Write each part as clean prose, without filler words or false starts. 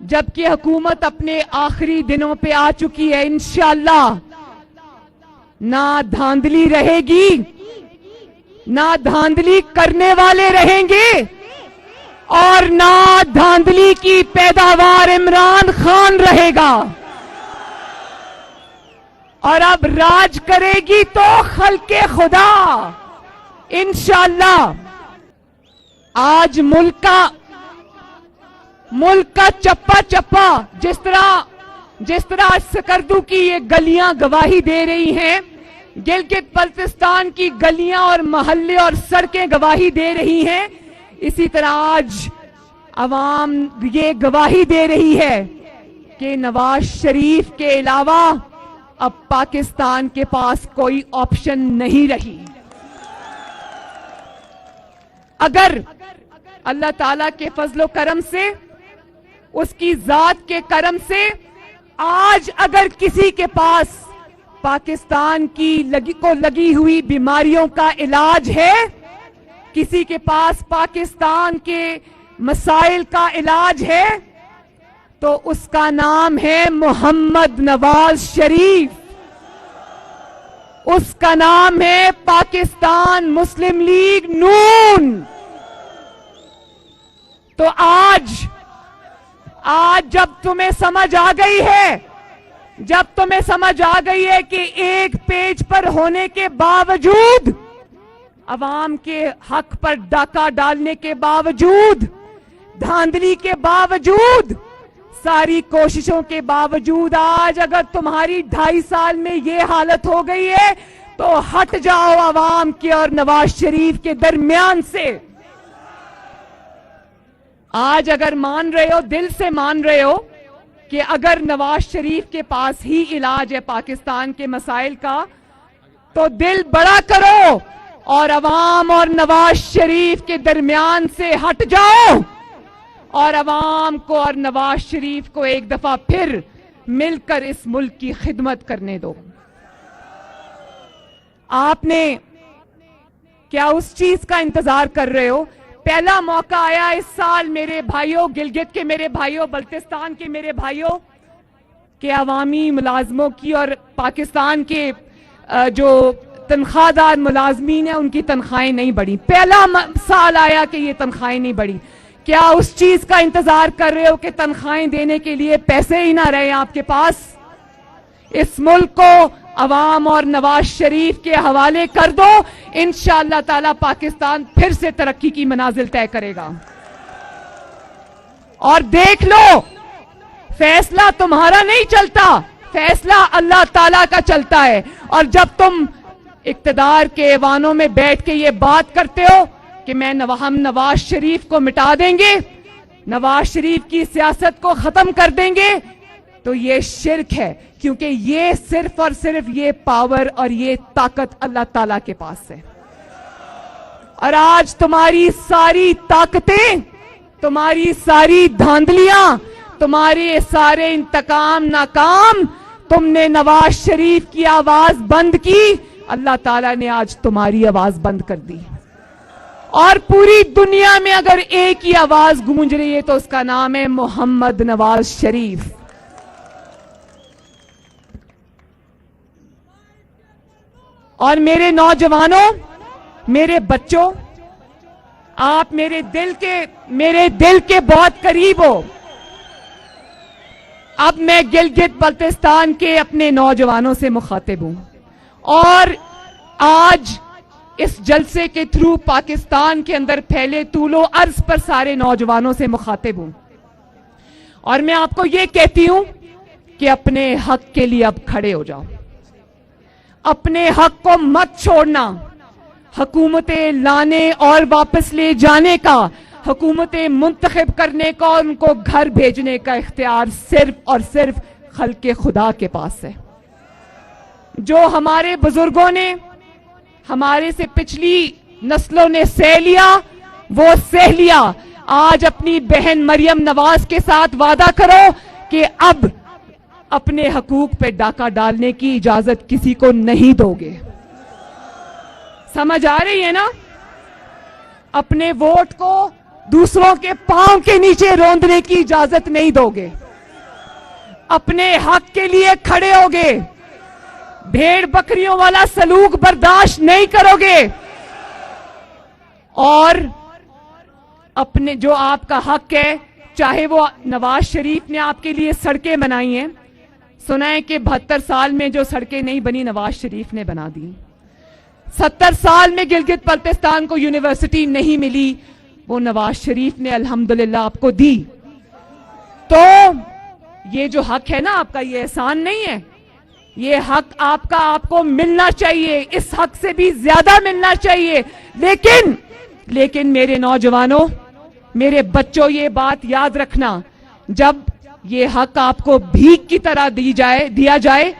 جبکہ حکومت اپنے آخری دنوں پہ آ چکی ہے. انشاءاللہ نہ دھاندلی رہے گی، نہ دھاندلی کرنے والے رہیں گے، اور نہ دھاندلی کی پیداوار عمران خان رہے گا. اور اب راج کرے گی تو خلق خدا انشاءاللہ. آج ملک کا چپا چپا جس طرح سکردو کی یہ گلیاں گواہی دے رہی ہیں، گلگت بلتستان کی گلیاں اور محلے اور سڑکیں گواہی دے رہی ہیں، اسی طرح آج عوام یہ گواہی دے رہی ہے کہ نواز شریف کے علاوہ اب پاکستان کے پاس کوئی آپشن نہیں رہی. اگر اللہ تعالیٰ کے فضل و کرم سے، اس کی ذات کے کرم سے آج اگر کسی کے پاس پاکستان کی لگی ہوئی بیماریوں کا علاج ہے، کسی کے پاس پاکستان کے مسائل کا علاج ہے، تو اس کا نام ہے محمد نواز شریف. اس کا نام ہے پاکستان مسلم لیگ نون. تو آج جب تمہیں سمجھ آ گئی ہے کہ ایک پیج پر ہونے کے باوجود، عوام کے حق پر ڈاکہ ڈالنے کے باوجود، دھاندلی کے باوجود، ساری کوششوں کے باوجود، آج اگر تمہاری 2.5 سال میں یہ حالت ہو گئی ہے تو ہٹ جاؤ عوام کے اور نواز شریف کے درمیان سے. آج اگر مان رہے ہو، دل سے مان رہے ہو کہ اگر نواز شریف کے پاس ہی علاج ہے پاکستان کے مسائل کا، تو دل بڑا کرو اور عوام اور نواز شریف کے درمیان سے ہٹ جاؤ اور عوام کو اور نواز شریف کو ایک دفعہ پھر مل کر اس ملک کی خدمت کرنے دو. آپ نے کیا اس چیز کا انتظار کر رہے ہو؟ پہلا موقع آیا اس سال میرے بھائیوں، گلگت کے میرے بھائیوں، بلتستان کے میرے بھائیوں، کہ عوامی ملازموں کی اور پاکستان کے جو تنخواہ دار ملازمین ہیں ان کی تنخواہیں نہیں بڑھی. پہلا سال آیا کہ یہ تنخواہیں نہیں بڑھی. کیا اس چیز کا انتظار کر رہے ہو کہ تنخواہیں دینے کے لیے پیسے ہی نہ رہے آپ کے پاس؟ اس ملک کو عوام اور نواز شریف کے حوالے کر دو، انشاءاللہ تعالی پاکستان پھر سے ترقی کی منازل طے کرے گا. اور دیکھ لو، فیصلہ تمہارا نہیں چلتا، فیصلہ اللہ تعالیٰ کا چلتا ہے. اور جب تم اقتدار کے ایوانوں میں بیٹھ کے یہ بات کرتے ہو کہ ہم نواز شریف کو مٹا دیں گے، نواز شریف کی سیاست کو ختم کر دیں گے، تو یہ شرک ہے، کیونکہ یہ صرف اور صرف یہ پاور اور یہ طاقت اللہ تعالیٰ کے پاس ہے. اور آج تمہاری ساری طاقتیں، تمہاری ساری دھاندلیاں، تمہارے سارے انتقام ناکام، تم نے نواز شریف کی آواز بند کی، اللہ تعالیٰ نے آج تمہاری آواز بند کر دی. اور پوری دنیا میں اگر ایک ہی آواز گونج رہی ہے تو اس کا نام ہے محمد نواز شریف. اور میرے نوجوانوں، میرے بچوں، آپ میرے دل کے بہت قریب ہو. اب میں گلگت بلتستان کے اپنے نوجوانوں سے مخاطب ہوں، اور آج اس جلسے کے تھرو پاکستان کے اندر پھیلے طول و عرض پر سارے نوجوانوں سے مخاطب ہوں. اور میں آپ کو یہ کہتی ہوں کہ اپنے حق کے لیے اب کھڑے ہو جاؤ، اپنے حق کو مت چھوڑنا. حکومتیں لانے اور واپس لے جانے کا، حکومتیں منتخب کرنے کا اور ان کو گھر بھیجنے کا اختیار صرف اور صرف خلق خدا کے پاس ہے. جو ہمارے بزرگوں نے، ہمارے سے پچھلی نسلوں نے سہ لیا، وہ سہ لیا. آج اپنی بہن مریم نواز کے ساتھ وعدہ کرو کہ اب اپنے حقوق پہ ڈاکہ ڈالنے کی اجازت کسی کو نہیں دو گے. سمجھ آ رہی ہے نا؟ اپنے ووٹ کو दूसरों के पांव के नीचे रोंदने की इजाजत नहीं दोगे, अपने हक के लिए खड़े होगे, भेड़ बकरियों वाला सलूक बर्दाश्त नहीं करोगे और अपने जो आपका हक है, चाहे वो नवाज शरीफ ने आपके लिए सड़कें बनाई हैं, सुना है कि 72 साल में जो सड़कें नहीं बनी नवाज शरीफ ने बना दी। 70 साल में गिलगित बल्तिस्तान को यूनिवर्सिटी नहीं मिली, वो नवाज शरीफ ने अल्हम्दुलिल्लाह आपको दी। तो ये जो हक है ना आपका, ये एहसान नहीं है, ये हक आपका आपको मिलना चाहिए, इस हक से भी ज्यादा मिलना चाहिए। लेकिन मेरे नौजवानों, मेरे बच्चों, ये बात याद रखना, जब ये हक आपको भीख की तरह दिया जाए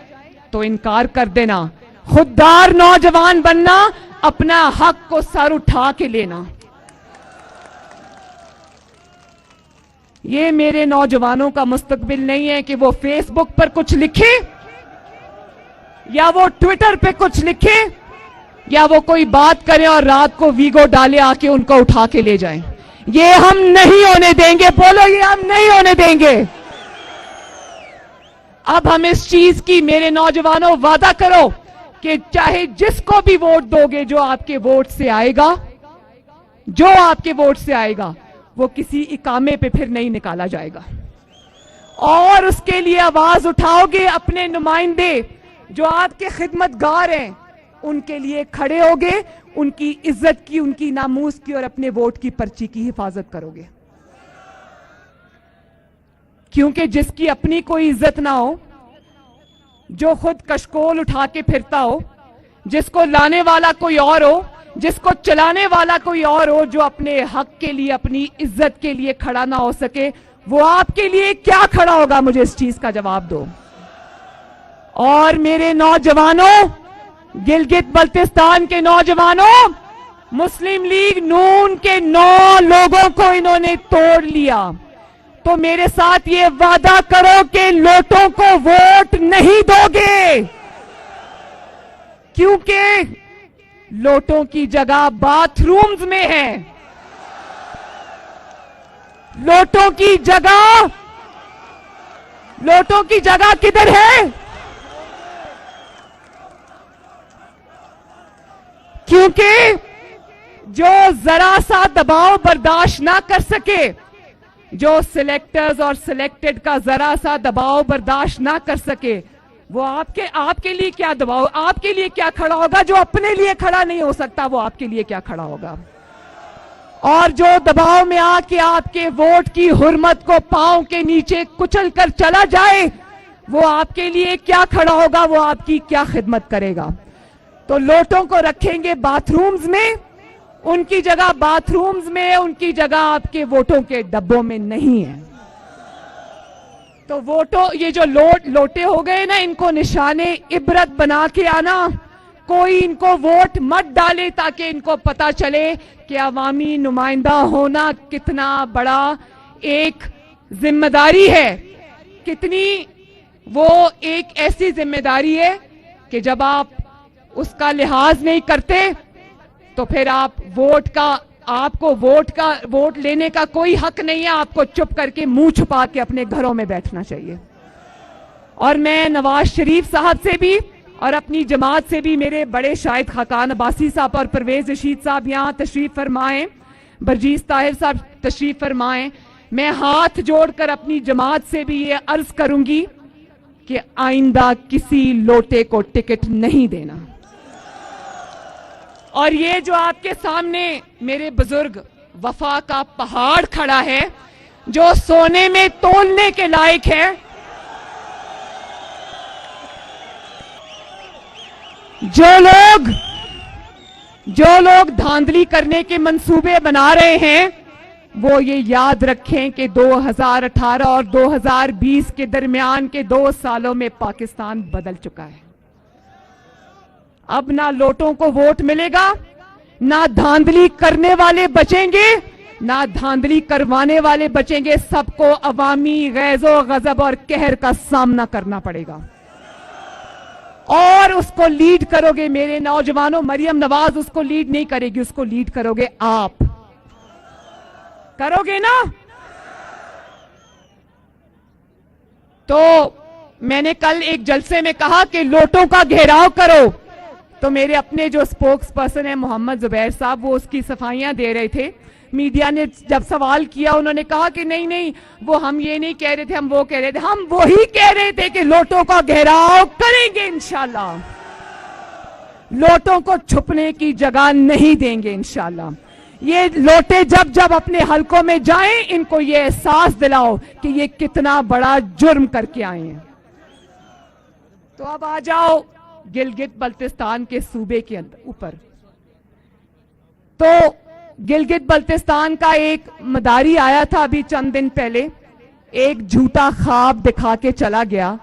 तो इनकार कर देना। खुददार नौजवान बनना, अपना हक को सर उठा के लेना। ये मेरे नौजवानों का मुस्तकबिल नहीं है कि वो फेसबुक पर कुछ लिखे या वो ट्विटर पे कुछ लिखे या वो कोई बात करें और रात को वीगो डाले आके उनको उठा के ले जाएं। ये हम नहीं होने देंगे। बोलो, ये हम नहीं होने देंगे। अब हम इस चीज की, मेरे नौजवानों, वादा करो कि चाहे जिसको भी वोट दोगे, जो आपके वोट से आएगा वो किसी इकामे पे फिर नहीं निकाला जाएगा, और उसके लिए आवाज उठाओगे। अपने नुमाइंदे जो आपके खिदमतगार हैं उनके लिए खड़े होगे, उनकी इज्जत की, उनकी नामूस की और अपने वोट की पर्ची की हिफाजत करोगे। क्योंकि जिसकी अपनी कोई इज्जत ना हो, जो खुद कशकोल उठा के फिरता हो, जिसको लाने वाला कोई और हो, जिसको चलाने वाला कोई और हो, जो अपने हक के लिए, अपनी इज्जत के लिए खड़ा ना हो सके, वो आपके लिए क्या खड़ा होगा? मुझे इस चीज का जवाब दो। और मेरे नौजवानों, गिलगित बल्तिस्तान के नौजवानों, मुस्लिम लीग नून के 9 लोगों को इन्होंने तोड़ लिया, तो मेरे साथ ये वादा करो कि लोटों को वोट नहीं दोगे, क्योंकि लोटों की जगह बाथरूम्स में है। लोटों की जगह किधर है? क्योंकि जो जरा सा दबाव बर्दाश्त ना कर सके, जो सिलेक्टर्स और सिलेक्टेड का जरा सा दबाव बर्दाश्त ना कर सके, वो आपके लिए क्या दबाव, आपके लिए क्या खड़ा होगा? जो अपने लिए खड़ा नहीं हो सकता, वो आपके लिए क्या खड़ा होगा? और जो दबाव में आके आपके वोट की हुर्मत को पांव के नीचे कुचल कर चला जाए, वो आपके लिए क्या खड़ा होगा? वो आपकी क्या खिदमत करेगा? तो लोटों को रखेंगे बाथरूम्स में, उनकी जगह बाथरूम्स में, उनकी जगह आपके वोटों के डब्बों में नहीं है। तो ये जो लोटे हो गए ना, इनको निशाने इबरत बना के आना। कोई इनको वोट मत डाले ताकि इनको पता चले कि अवामी नुमाइंदा होना कितना बड़ा एक जिम्मेदारी है, कितनी वो एक ऐसी जिम्मेदारी है कि जब आप उसका लिहाज नहीं करते तो फिर आपको वोट लेने का कोई हक नहीं है। आपको चुप करके मुंह छुपा के अपने घरों में बैठना चाहिए। और मैं नवाज शरीफ साहब से भी और अपनी जमात से भी, मेरे बड़े शाहिद खाकान अब्बासी साहब और परवेज रशीद साहब यहाँ तशरीफ फरमाएं, बरजीस ताहिर साहब तशरीफ फरमाएं, मैं हाथ जोड़कर अपनी जमात से भी ये अर्ज करूंगी कि आइंदा किसी लोटे को टिकट नहीं देना। और ये जो आपके सामने मेरे बुजुर्ग वफा का पहाड़ खड़ा है, जो सोने में तोलने के लायक है, जो लोग धांधली करने के मंसूबे बना रहे हैं, वो ये याद रखें कि 2018 और 2020 के दरमियान के 2 सालों में पाकिस्तान बदल चुका है। अब ना लोटों को वोट मिलेगा, ना धांधली करने वाले बचेंगे, ना धांधली करवाने वाले बचेंगे। सबको अवामी गैज़ो गजब और कहर का सामना करना पड़ेगा और उसको लीड करोगे मेरे नौजवानों। मरियम नवाज उसको लीड नहीं करेगी, उसको लीड करोगे आप। करोगे ना? तो मैंने कल एक जलसे में कहा कि लोटों का घेराव करो, तो मेरे अपने जो स्पोक्स पर्सन है मोहम्मद जुबैर साहब, वो उसकी सफाइयां दे रहे थे। मीडिया ने जब सवाल किया, उन्होंने कहा कि नहीं नहीं, वो हम ये नहीं कह रहे थे, हम वो कह रहे थे। हम वही कह रहे थे कि लोटों का घेराव करेंगे इंशाल्लाह, लोटों को छुपने की जगह नहीं देंगे इंशाल्लाह। ये लोटे जब जब अपने हलकों में जाएं, इनको ये एहसास दिलाओ कि ये कितना बड़ा जुर्म करके आए हैं। तो अब आ जाओ गिलगित बल्तिस्तान के सूबे के अंदर ऊपर। तो गिलगित बल्तिस्तान का एक मदारी आया था अभी चंद दिन पहले, एक झूठा ख्वाब दिखा के चला गया।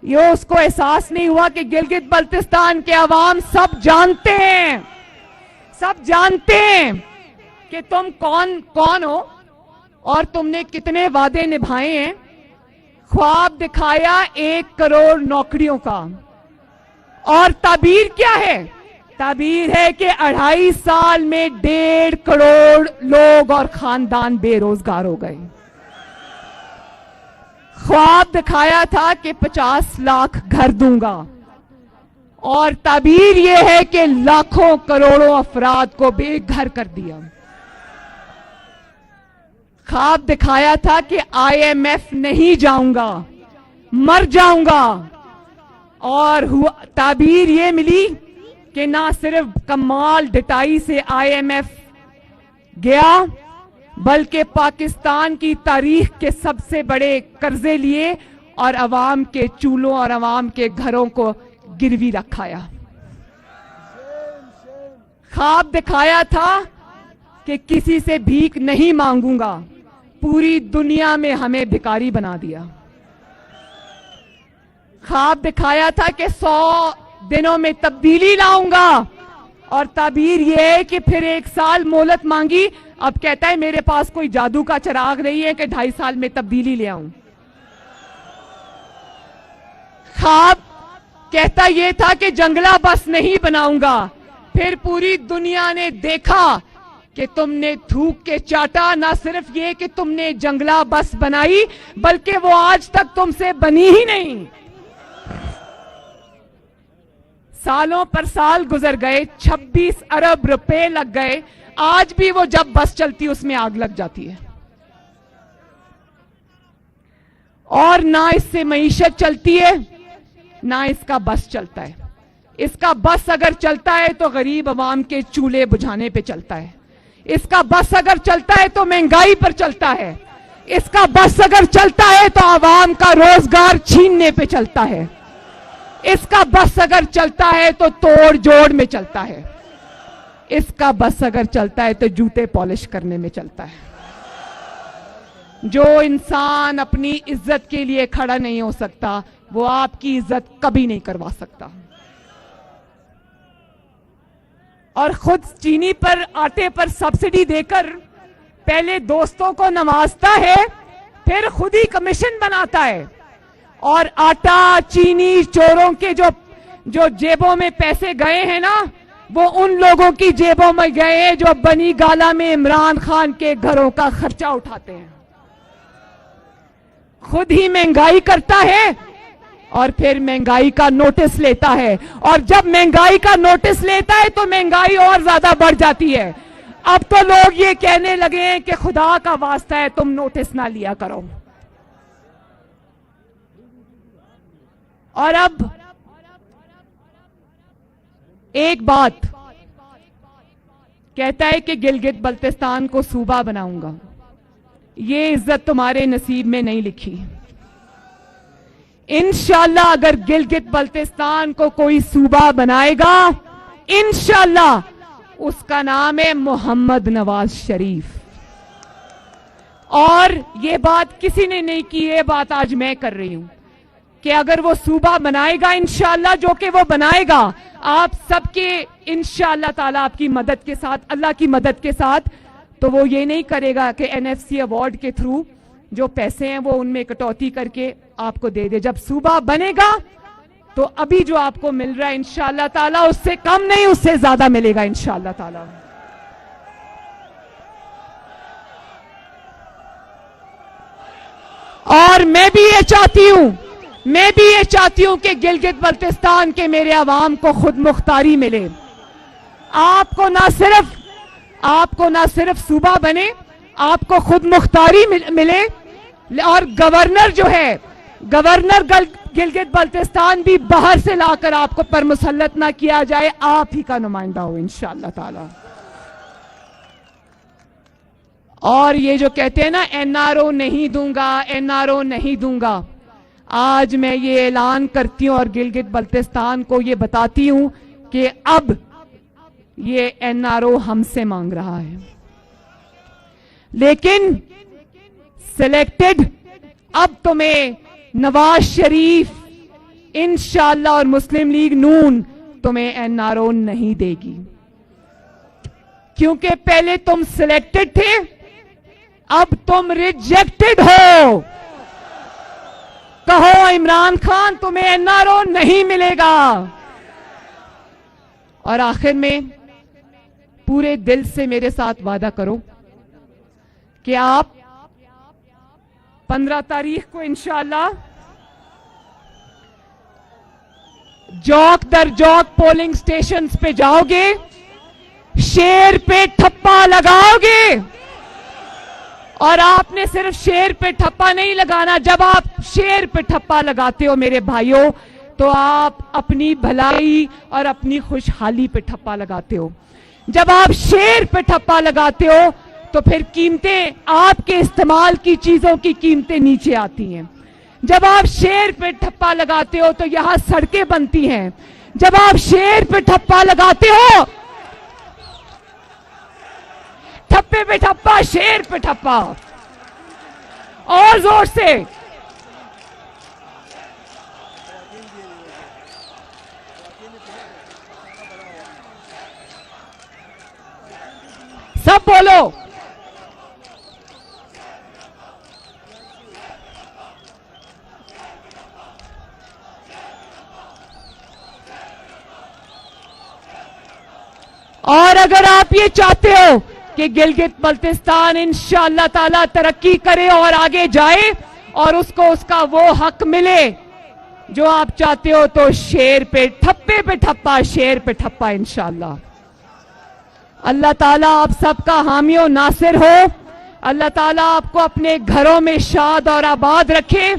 ये उसको एहसास नहीं हुआ कि गिलगित बल्तिस्तान के अवाम सब जानते हैं, सब जानते हैं कि तुम कौन हो और तुमने कितने वादे निभाए हैं। ख्वाब दिखाया 1 करोड़ नौकरियों का, और ताबीर क्या है? ताबीर है कि 2.5 साल में 1.5 करोड़ लोग और खानदान बेरोजगार हो गए। ख्वाब दिखाया था कि 50 लाख घर दूंगा, और ताबीर यह है कि लाखों करोड़ों अफराद को बेघर कर दिया। ख्वाब दिखाया था कि IMF नहीं जाऊंगा, मर जाऊंगा, और ताबीर ये मिली कि ना सिर्फ कमाल डटाई से IMF गया, बल्कि पाकिस्तान की तारीख के सबसे बड़े कर्जे लिए और अवाम के चूल्हों और अवाम के घरों को गिरवी रखाया। ख्वाब दिखाया था कि किसी से भीख नहीं मांगूंगा, पूरी दुनिया में हमें भिखारी बना दिया। ख्वाब दिखाया था कि 100 दिनों में तब्दीली लाऊंगा, और ताबीर यह है कि फिर 1 साल मोहलत मांगी। अब कहता है मेरे पास कोई जादू का चिराग नहीं है कि 2.5 साल में तब्दीली ले आऊं। ख्वाब कहता यह था कि जंगला बस नहीं बनाऊंगा, फिर पूरी दुनिया ने देखा कि तुमने थूक के चाटा। ना सिर्फ ये कि तुमने जंगला बस बनाई, बल्कि वो आज तक तुमसे बनी ही नहीं। सालों पर साल गुजर गए, 26 अरब रुपए लग गए, आज भी वो जब बस चलती उसमें आग लग जाती है। और ना इससे मईशत चलती है, ना इसका बस चलता है। इसका बस अगर चलता है तो गरीब अवाम के चूल्हे बुझाने पे चलता है। इसका बस अगर चलता है तो महंगाई पर चलता है। इसका बस अगर चलता है तो अवाम का रोजगार छीनने पे चलता है। इसका बस अगर चलता है तो तोड़ जोड़ में चलता है। इसका बस अगर चलता है तो जूते पॉलिश करने में चलता है। जो इंसान अपनी इज्जत के लिए खड़ा नहीं हो सकता, वो आपकी इज्जत कभी नहीं करवा सकता। और खुद चीनी पर, आटे पर सब्सिडी देकर पहले दोस्तों को नवाजता है, फिर खुद ही कमीशन बनाता है। और आटा चीनी चोरों के जो जेबों में पैसे गए हैं ना, वो उन लोगों की जेबों में गए हैं जो बनी गाला में इमरान खान के घरों का खर्चा उठाते हैं। खुद ही महंगाई करता है और फिर महंगाई का नोटिस लेता है, और जब महंगाई का नोटिस लेता है तो महंगाई और ज्यादा बढ़ जाती है। अब तो लोग ये कहने लगे हैं कि खुदा का वास्ता है तुम नोटिस ना लिया करो। और अब एक बात कहता है कि गिलगित बल्तिस्तान को सूबा बनाऊंगा। ये इज्जत तुम्हारे नसीब में नहीं लिखी। इंशाल्लाह अगर गिलगित बल्तिस्तान को कोई सूबा बनाएगा, इंशाल्लाह उसका नाम है मोहम्मद नवाज शरीफ। और ये बात किसी ने नहीं की, ये बात आज मैं कर रही हूं कि अगर वो सूबा बनाएगा इंशाल्लाह, जो कि वो बनाएगा आप सबके इंशाल्लाह ताला आपकी मदद के साथ, अल्लाह की मदद के साथ, तो वो ये नहीं करेगा कि NFC अवार्ड के थ्रू जो पैसे हैं वो उनमें कटौती करके आपको दे दे। जब सूबा बनेगा तो अभी जो आपको मिल रहा है इंशाल्लाह ताला उससे कम नहीं, उससे ज्यादा मिलेगा इंशाल्लाह ताला। اور میں بھی یہ چاہتی ہوں کہ گلگت بلتستان کے میرے عوام کو خود مختاری ملے. آپ کو نہ صرف صوبہ بنے, آپ کو خود مختاری ملے, اور گورنر گلگت بلتستان بھی باہر سے لا کر آپ کو پر مسلط نہ کیا جائے, آپ ہی کا نمائندہ ہو انشاءاللہ تعالی. اور یہ جو کہتے ہیں نا NRO نہیں دوں گا, آج میں یہ اعلان کرتی ہوں اور گلگت بلتستان کو یہ بتاتی ہوں کہ اب یہ NRO ہم سے مانگ رہا ہے, لیکن سلیکٹڈ اب تمہیں نواز شریف انشاءاللہ اور مسلم لیگ نون تمہیں NRO نہیں دے گی, کیونکہ پہلے تم سلیکٹڈ تھے, اب تم ریجیکٹڈ ہو. کہو عمران خان تمہیں NRO نہیں ملے گا. اور آخر میں پورے دل سے میرے ساتھ وعدہ کرو کہ آپ 15 تاریخ کو انشاءاللہ جوک در جوک پولنگ سٹیشنز پہ جاؤ گے, شیر پہ ٹھپا لگاؤ گے. اور آپ نے صرف شیر پہ ٹھپا نہیں لگانا, جب آپ شیر پہ ٹھپا لگاتے ہو میرے بھائیوں تو آپ اپنی بھلائی اور اپنی خوشحالی پہ ٹھپا لگاتے ہو. جب آپ شیر پہ ٹھپا لگاتے ہو تو پھر قیمتیں, آپ کے استعمال کی چیزوں کی قیمتیں نیچے آتی ہیں. جب آپ شیر پہ ٹھپا لگاتے ہو تو یہاں سڑکیں بنتی ہیں. جب آپ شیر پہ ٹھپا لگاتے ہو, ٹھپے پہ ٹھپا, شیر پہ ٹھپا, اور زور سے. سب بولو. اور اگر آپ یہ چاہتے ہو کہ گلگت بلتستان انشاءاللہ تعالی ترقی کرے اور آگے جائے اور اس کو اس کا وہ حق ملے جو آپ چاہتے ہو, تو شیر پہ ٹھپے پہ ٹھپا, شیر پہ ٹھپا انشاءاللہ. اللہ تعالیٰ آپ سب کا حامی و ناصر ہو. اللہ تعالیٰ آپ کو اپنے گھروں میں شاد اور آباد رکھے.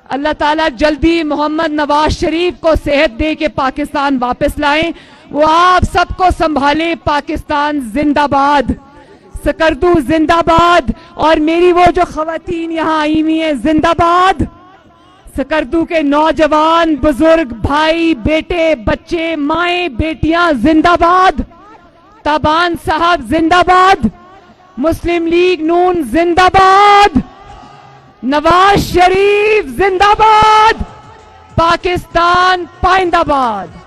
اللہ تعالیٰ جلدی محمد نواز شریف کو صحت دے کے پاکستان واپس لائیں, وہ آپ سب کو سنبھالیں. پاکستان زندہ باد, سکردو زندہ باد, اور میری وہ جو خواتین یہاں آئی ہوئی ہیں زندہ باد. سکردو کے نوجوان, بزرگ, بھائی, بیٹے, بچے, مائیں, بیٹیاں زندہ باد. تابان صاحب زندہ باد. مسلم لیگ نون زندہ باد. نواز شریف زندہ باد. پاکستان پائندہ باد.